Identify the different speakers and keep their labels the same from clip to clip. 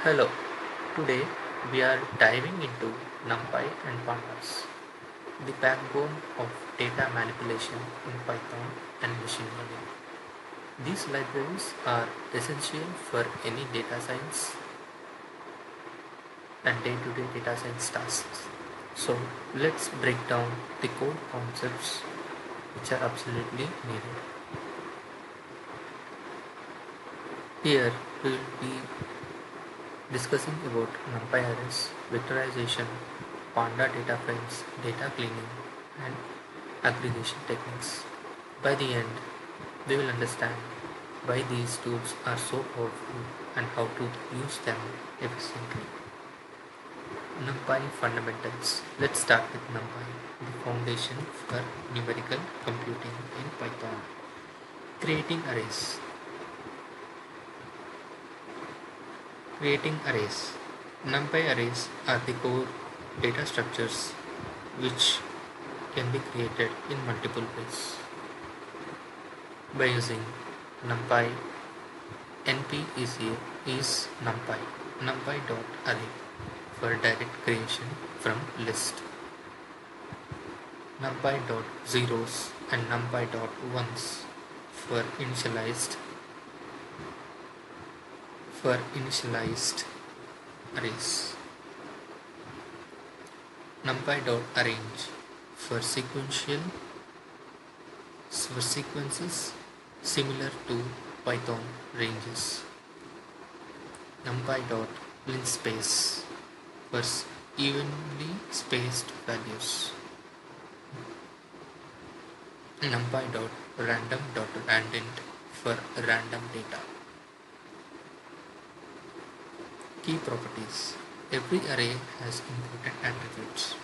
Speaker 1: Hello, today we are diving into NumPy and Pandas, the backbone of data manipulation in Python and machine learning. These libraries are essential for any data science and day-to-day data science tasks. So let's break down the core concepts which are absolutely needed. Here we will be discussing about NumPy arrays, vectorization, Panda DataFrames, data cleaning, and aggregation techniques. By the end, we will understand why these tools are so powerful and how to use them efficiently. NumPy Fundamentals. Let's start with NumPy, the foundation for numerical computing in Python. Creating arrays. Creating arrays. NumPy arrays are the core data structures which can be created in multiple ways. By using NumPy, NP is NumPy, NumPy.array for direct creation from list, NumPy.zeros and NumPy.ones for initialized arrays, NumPy.arrange for sequences similar to Python ranges, NumPy.linspace for evenly spaced values, NumPy.random.randint for random data. Key properties. Every array has important attributes.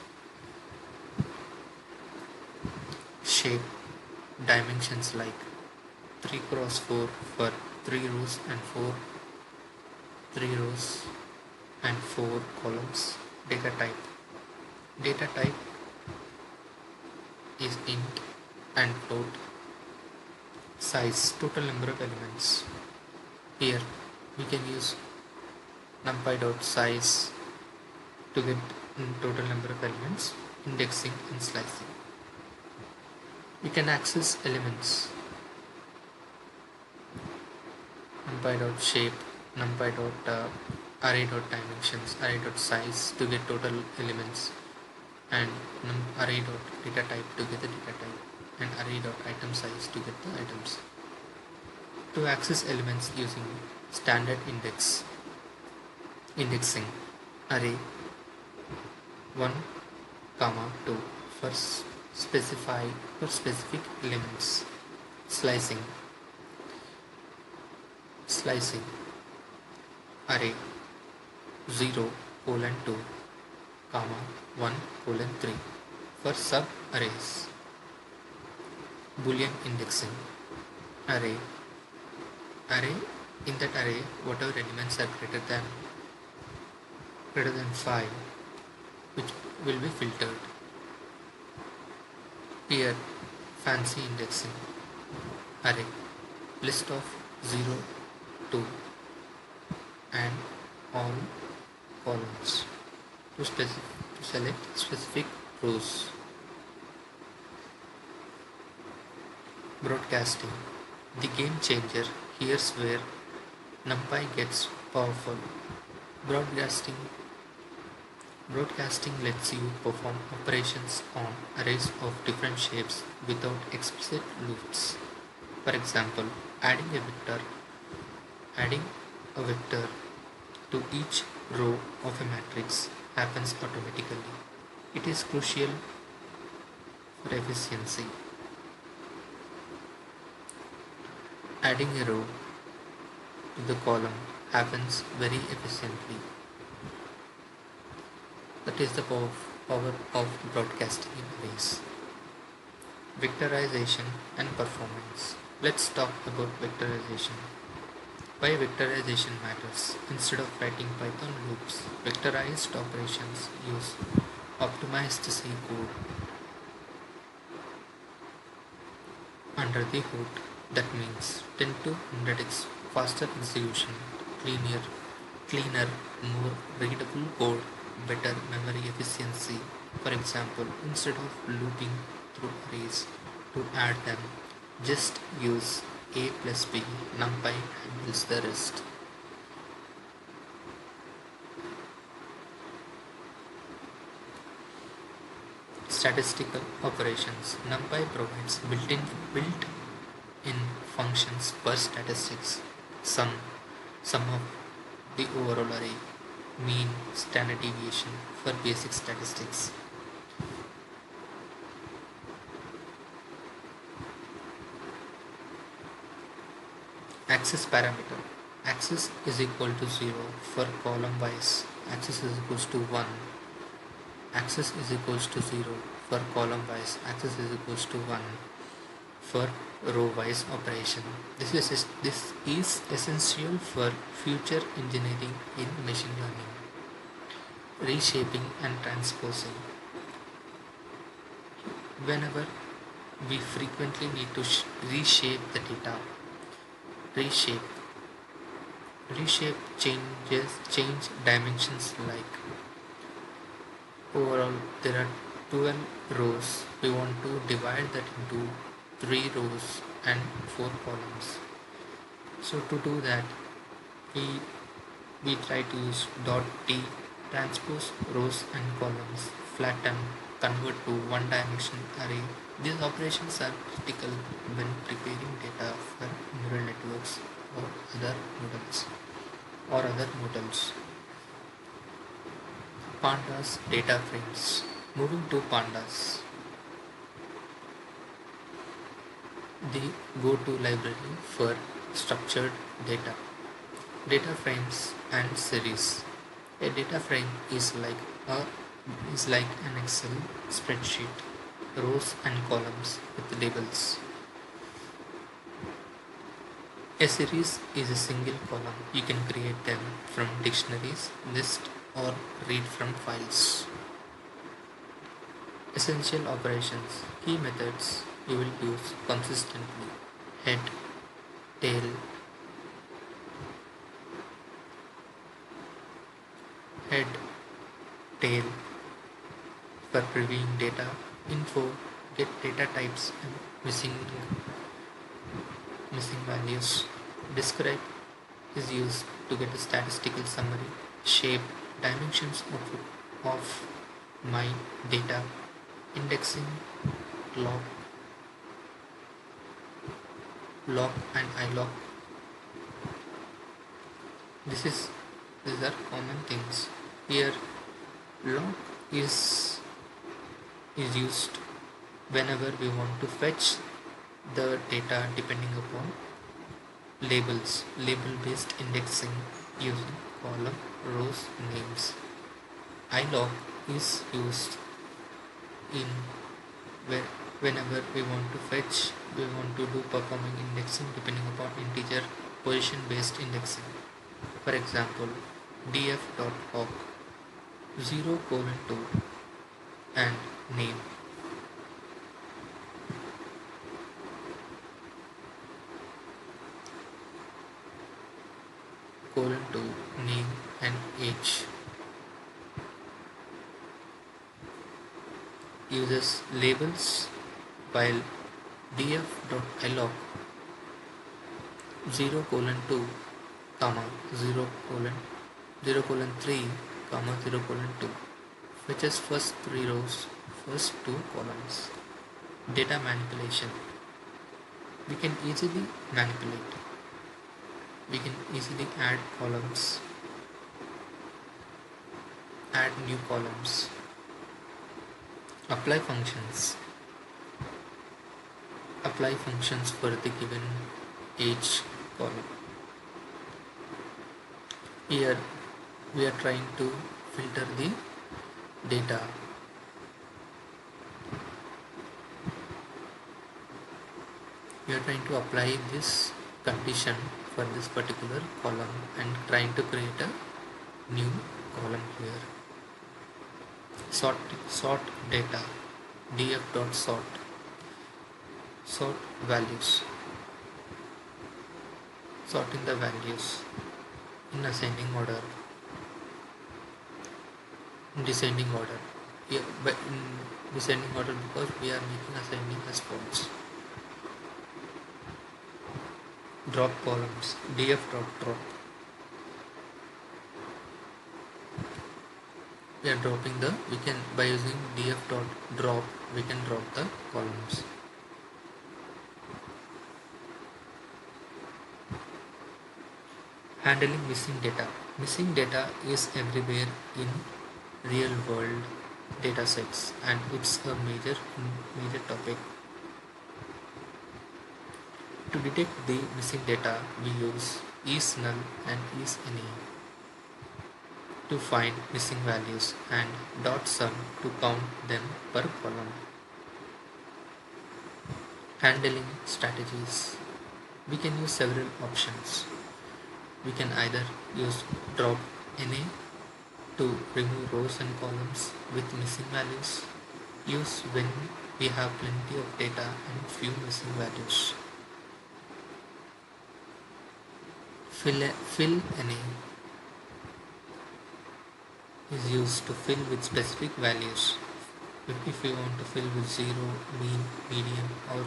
Speaker 1: Shape, dimensions like 3 cross 4 for 3 rows and 4 columns. Data type. Data type is int and float. Size, total number of elements. Here we can use NumPy.size to get total number of elements, indexing and slicing. We can access elements. NumPy.shape, NumPy.array.dimensions, array.size to get total elements, and array.datatype to get the data type, and array.item size to get the items. To access elements using standard indexing, array 1, 2 for specific elements. Slicing array 0, 2, 1, 3 for sub arrays. Boolean indexing array in that array whatever elements are greater than 5 which will be filtered. Here fancy indexing array list of 0, 2 and all columns to select specific rows. Broadcasting, the game changer. Here's where NumPy gets powerful. Broadcasting lets you perform operations on arrays of different shapes without explicit loops. For example, adding a vector to each row of a matrix happens automatically. It is crucial for efficiency. Adding a row to the column happens very efficiently. That is the power of broadcasting in arrays. Vectorization and performance. Let's talk about vectorization. Why vectorization matters. Instead of writing Python loops, vectorized operations use optimized C code under the hood. That means 10 to 100x faster execution, cleaner cleaner, more readable code, better memory efficiency. For example, instead of looping through arrays to add them, just use a plus b, NumPy handles the rest. Statistical operations. NumPy provides built-in functions per statistics, sum, sum of the overall array, mean, standard deviation for basic statistics. Access parameter. Access is equal to 0 for column wise. Access is equals to 1. Access is equals to 0 for column wise. Access is equals to 1 for row wise operation. This is essential for future engineering in machine learning. Reshaping and transposing. Whenever we frequently need to reshape the data, reshape change dimensions. Like overall there are 12 rows, we want to divide that into 3 rows and 4 columns. So to do that, we try to use .t, transpose rows and columns, flatten, convert to one dimension array. These operations are critical when preparing data for neural networks or other models. Pandas DataFrames. Moving to Pandas, the go-to library for structured data. DataFrames and Series. A data frame is like an Excel spreadsheet, rows and columns with labels. A series is a single column. You can create them from dictionaries, list, or read from files. Essential operations. Key methods you will use consistently. Head, tail, head, tail for previewing data, info, get data types and missing values. Describe is used to get a statistical summary. Shape, dimensions of my data. Indexing, log and iloc. These are common things. Here, log is used whenever we want to fetch the data depending upon labels, label based indexing using column, rows, names. iloc is used in whenever we want to do performing indexing depending upon integer position based indexing. For example, df.awk 0:2 and name. :2 name and age. Uses labels, while df.iloc 0:2, 0:3, 0:2 fetches first 3 rows, first 2 columns. Data manipulation. We can easily manipulate. We can easily add columns, add new columns. Apply functions. Apply functions for the given age column. Here we are trying to filter the data. We are trying to apply this condition for this particular column and trying to create a new column here. Sort data. df.sort. Sort values. Sorting the values in ascending order. descending order. Here, but in descending order because we are making ascending as follows. Drop columns, df dot drop. We are dropping the, we can, by using df dot drop, we can drop the columns. Handling missing data. Missing data is everywhere in real world data sets, and it's a major topic. To detect the missing data, we use isNull and isNA to find missing values and .sum to count them per column. Handling strategies. We can use several options. We can either use drop NA to remove rows and columns with missing values, use when we have plenty of data and few missing values. Fill NA is used to fill with specific values. If we want to fill with 0, mean, median, or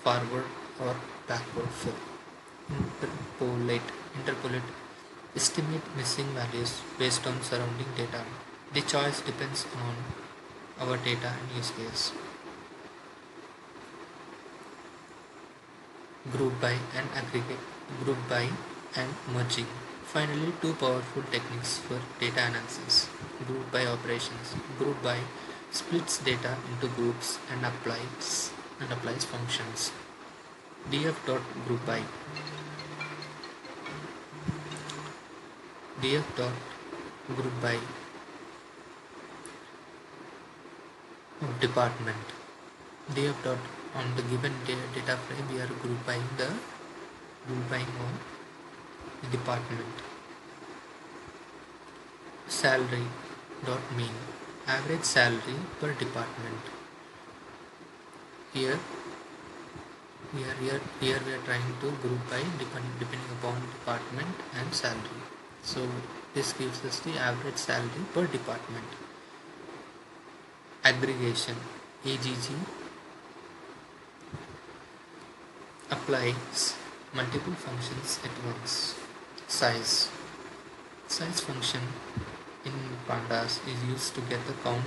Speaker 1: forward or backward fill. Interpolate, estimate missing values based on surrounding data. The choice depends on our data and use case. GroupBy and aggregate, GroupBy and merging. Finally, two powerful techniques for data analysis. GroupBy operations. GroupBy splits data into groups and applies functions. df.groupby df.groupby of department. df. On the given data frame, we are grouping on the department. Salary dot mean, average salary per department. Here we are trying to group by depending upon department and salary. So this gives us the average salary per department. Aggregation, AGG, applies multiple functions at once. Size function in Pandas is used to get the count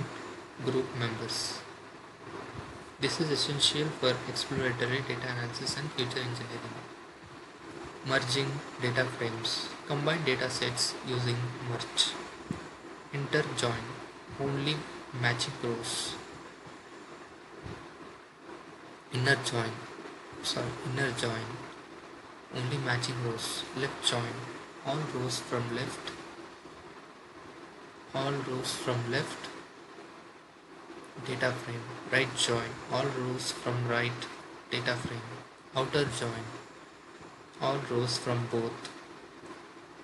Speaker 1: group members. This is essential for exploratory data analysis and future engineering. Merging data frames. Combine data sets using merge. Interjoin. Only matching rows. Inner join. Only matching rows. Left join. All rows from left. Data frame. Right join. All rows from right data frame. Outer join. All rows from both.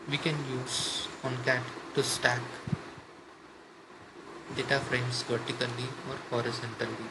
Speaker 1: We can use onCat to stack data frames vertically or horizontally.